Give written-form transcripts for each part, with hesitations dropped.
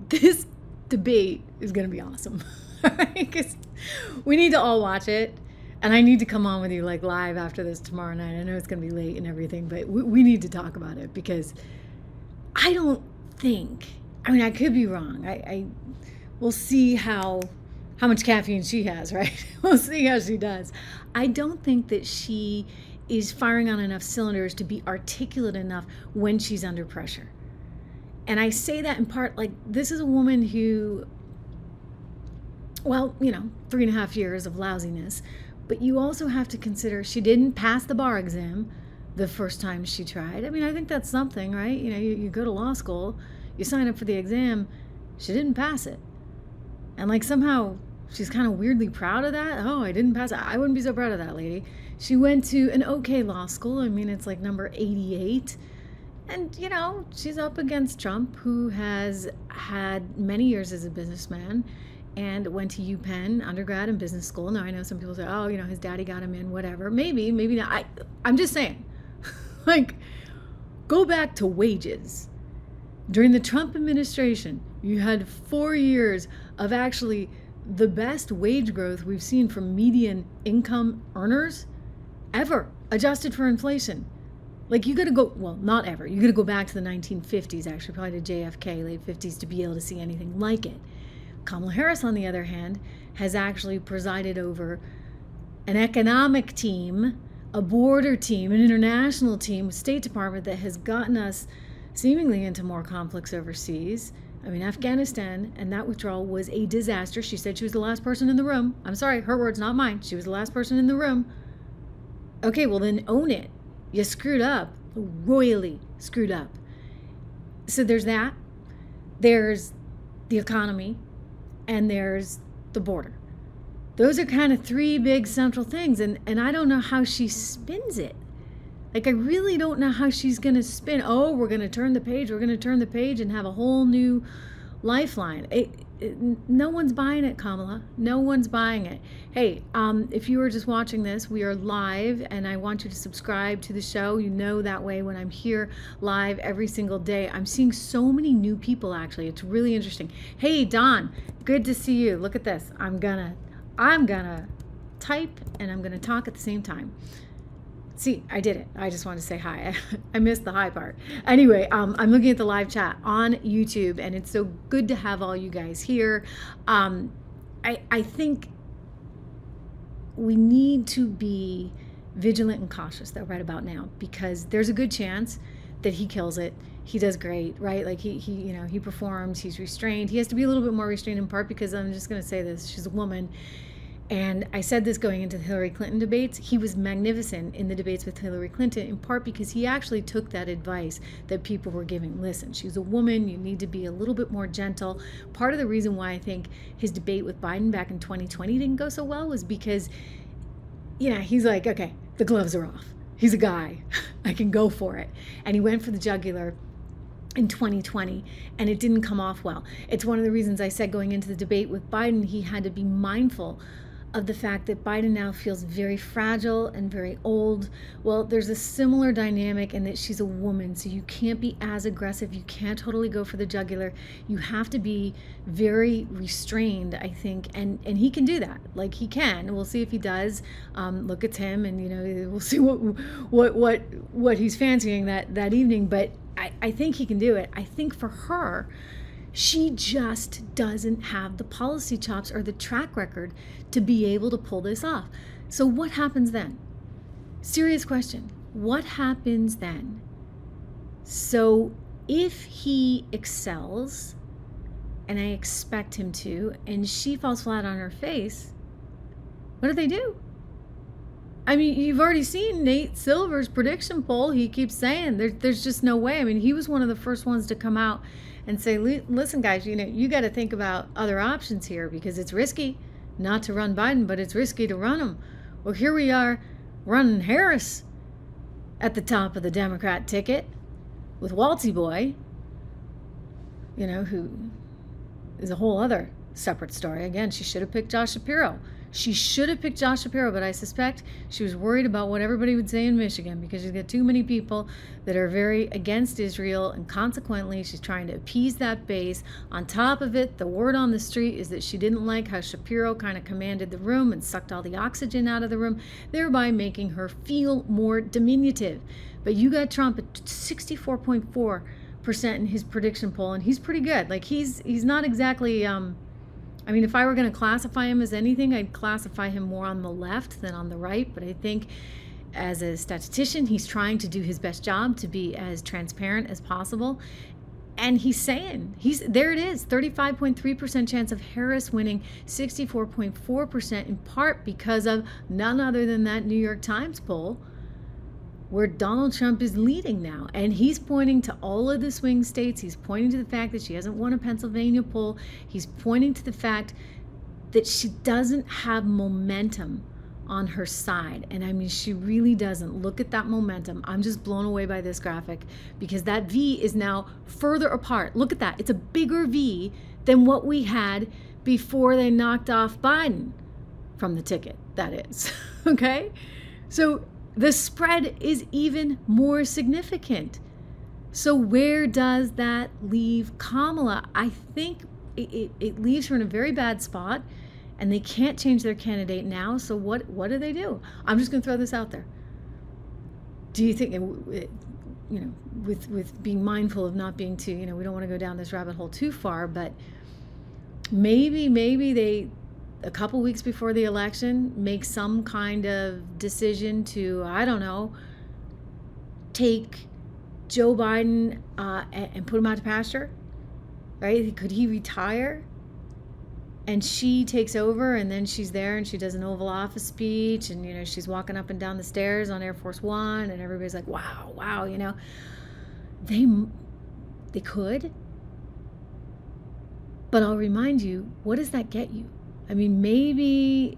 this debate is going to be awesome. Because we need to all watch it. And I need to come on with you like live after this tomorrow night. I know it's going to be late and everything, but we need to talk about it because I don't think, I mean, I could be wrong. We'll see how much caffeine she has, right? We'll see how she does. I don't think that she is firing on enough cylinders to be articulate enough when she's under pressure. And I say that in part, like, this is a woman who, well, 3.5 years of lousiness, but you also have to consider she didn't pass the bar exam the first time she tried. I mean, I think that's something, right? You go to law school, you sign up for the exam, she didn't pass it. And like somehow she's kind of weirdly proud of that. Oh, I didn't pass it. I wouldn't be so proud of that lady. She went to an okay law school. I mean, it's like number 88. And, she's up against Trump, who has had many years as a businessman and went to UPenn, undergrad and business school. Now, I know some people say, oh, his daddy got him in, whatever. Maybe not. I'm just saying, like, go back to wages. During the Trump administration, you had 4 years of actually the best wage growth we've seen from median income earners ever, adjusted for inflation. Like, you got to go, well, not ever. You got to go back to the 1950s, actually, probably to JFK, late 50s, to be able to see anything like it. Kamala Harris, on the other hand, has actually presided over an economic team, a border team, an international team, State Department that has gotten us seemingly into more conflicts overseas. I mean, Afghanistan and that withdrawal was a disaster. She said she was the last person in the room. I'm sorry, her words, not mine. She was the last person in the room. Okay, well then own it. You screwed up, royally screwed up. So there's that. There's the economy, and there's the border. Those are kind of three big central things, and I don't know how she spins it. Like, I really don't know how she's going to spin, oh, we're going to turn the page and have a whole new lifeline. No one's buying it, Kamala. No one's buying it. Hey, if you are just watching this, we are live, and I want you to subscribe to the show. That way when I'm here live every single day, I'm seeing so many new people, actually. It's really interesting. Hey, Don, good to see you. Look at this. I'm gonna type and I'm gonna talk at the same time. See, I did it. I just want to say hi. I missed the hi part. Anyway, I'm looking at the live chat on YouTube, and it's so good to have all you guys here. I think we need to be vigilant and cautious, though, right about now, because there's a good chance that he kills it. He does great, right? Like he performs, he's restrained. He has to be a little bit more restrained, in part because I'm just going to say this, she's a woman. And I said this going into the Hillary Clinton debates. He was magnificent in the debates with Hillary Clinton, in part because he actually took that advice that people were giving. Listen, she's a woman. You need to be a little bit more gentle. Part of the reason why I think his debate with Biden back in 2020 didn't go so well was because, he's like, okay, the gloves are off. He's a guy. I can go for it. And he went for the jugular in 2020, and it didn't come off well. It's one of the reasons I said going into the debate with Biden, he had to be mindful of the fact that Biden now feels very fragile and very old. Well, there's a similar dynamic in that she's a woman, so you can't be as aggressive. You can't totally go for the jugular. You have to be very restrained, I think, and he can do that. Like, he can. We'll see if he does. Look at him, and we'll see what he's fancying that evening. But I think he can do it. I think for her, she just doesn't have the policy chops or the track record to be able to pull this off. So what happens then? Serious question. What happens then? So if he excels, and I expect him to, and she falls flat on her face, what do they do? I mean, you've already seen Nate Silver's prediction poll. He keeps saying there's just no way. I mean, he was one of the first ones to come out and say, listen, guys, you got to think about other options here, because it's risky not to run Biden, but it's risky to run him. Well, here we are running Harris at the top of the Democrat ticket with Waltzy Boy, who is a whole other separate story. Again, she should have picked Josh Shapiro. She should have picked Josh Shapiro, but I suspect she was worried about what everybody would say in Michigan, because she's got too many people that are very against Israel, and consequently she's trying to appease that base. On top of it, the word on the street is that she didn't like how Shapiro kind of commanded the room and sucked all the oxygen out of the room, thereby making her feel more diminutive. But you got Trump at 64.4% in his prediction poll, and he's pretty good. Like, he's not exactly I mean, if I were going to classify him as anything, I'd classify him more on the left than on the right. But I think as a statistician, he's trying to do his best job to be as transparent as possible. And he's saying, there it is, 35.3% chance of Harris winning, 64.4%, in part because of none other than that New York Times poll, where Donald Trump is leading now. And he's pointing to all of the swing states. He's pointing to the fact that she hasn't won a Pennsylvania poll. He's pointing to the fact that she doesn't have momentum on her side. And I mean, she really doesn't. Look at that momentum. I'm just blown away by this graphic, because that V is now further apart. Look at that. It's a bigger V than what we had before they knocked off Biden from the ticket, that is. Okay? So the spread is even more significant. So where does that leave Kamala? I think it leaves her in a very bad spot, and they can't change their candidate now. So what do they do? I'm just going to throw this out there. Do you think, with being mindful of not being too, we don't want to go down this rabbit hole too far, but maybe they, a couple weeks before the election, make some kind of decision to, I don't know, take Joe Biden and put him out to pasture, right? Could he retire? And she takes over, and then she's there and she does an Oval Office speech, and, she's walking up and down the stairs on Air Force One, and everybody's like, wow, They could. But I'll remind you, what does that get you? I mean, maybe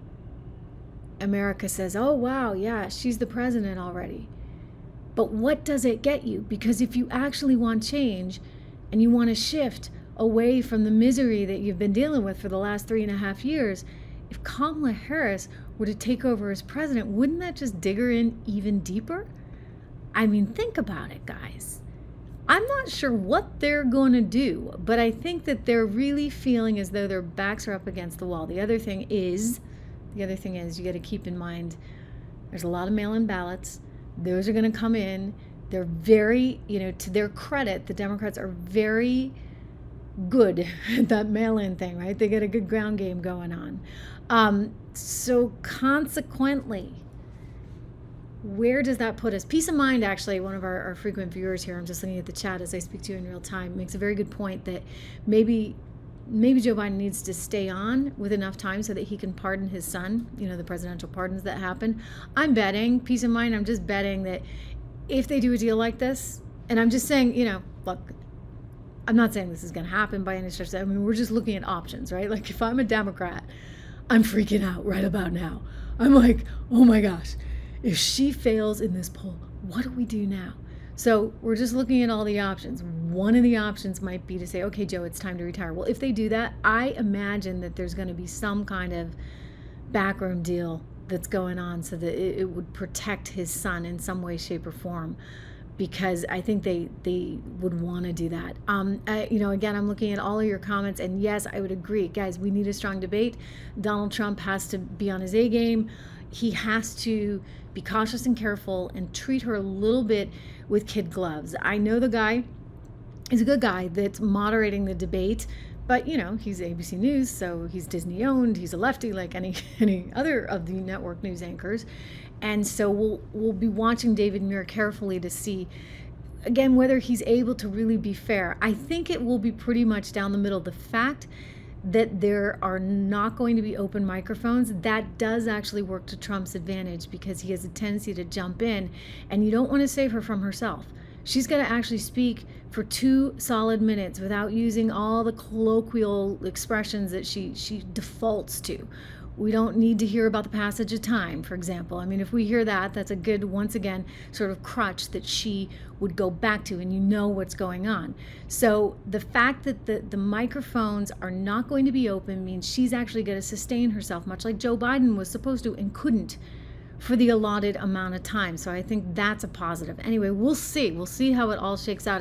America says, oh, wow, yeah, she's the president already. But what does it get you? Because if you actually want change and you want to shift away from the misery that you've been dealing with for the last 3.5 years, if Kamala Harris were to take over as president, wouldn't that just dig her in even deeper? I mean, think about it, guys. I'm not sure what they're going to do, but I think that they're really feeling as though their backs are up against the wall. The other thing is you got to keep in mind, there's a lot of mail-in ballots. Those are going to come in. They're very, to their credit, the Democrats are very good at that mail-in thing, right? They get a good ground game going on. So consequently, where does that put us? Peace of Mind, actually, one of our frequent viewers here, I'm just looking at the chat as I speak to you in real time, makes a very good point that maybe Joe Biden needs to stay on with enough time so that he can pardon his son, the presidential pardons that happen. I'm betting, Peace of Mind, I'm just betting that if they do a deal like this, and I'm just saying, look, I'm not saying this is going to happen by any stretch. I mean, we're just looking at options, right? Like, if I'm a Democrat, I'm freaking out right about now. I'm like, oh my gosh, if she fails in this poll, what do we do now? So we're just looking at all the options. One of the options might be to say, okay, Joe, it's time to retire. Well, if they do that, I imagine that there's going to be some kind of backroom deal that's going on so that it would protect his son in some way, shape, or form, because I think they would want to do that. Again, I'm looking at all of your comments, and yes, I would agree. Guys, we need a strong debate. Donald Trump has to be on his A game. He has to be cautious and careful and treat her a little bit with kid gloves. I know the guy is a good guy that's moderating the debate, but he's ABC News, so he's Disney owned. He's a lefty like any other of the network news anchors. And so we'll be watching David Muir carefully to see, again, whether he's able to really be fair. I think it will be pretty much down the middle. The fact that there are not going to be open microphones, that does actually work to Trump's advantage, because he has a tendency to jump in, and you don't want to save her from herself. She's going to actually speak for 2 solid minutes without using all the colloquial expressions that she defaults to. We don't need to hear about the passage of time, for example. I mean, if we hear that, that's a good, once again, sort of crutch that she would go back to, and you know what's going on. So the fact that the microphones are not going to be open means she's actually going to sustain herself, much like Joe Biden was supposed to and couldn't for the allotted amount of time. So I think that's a positive. Anyway, we'll see. We'll see how it all shakes out.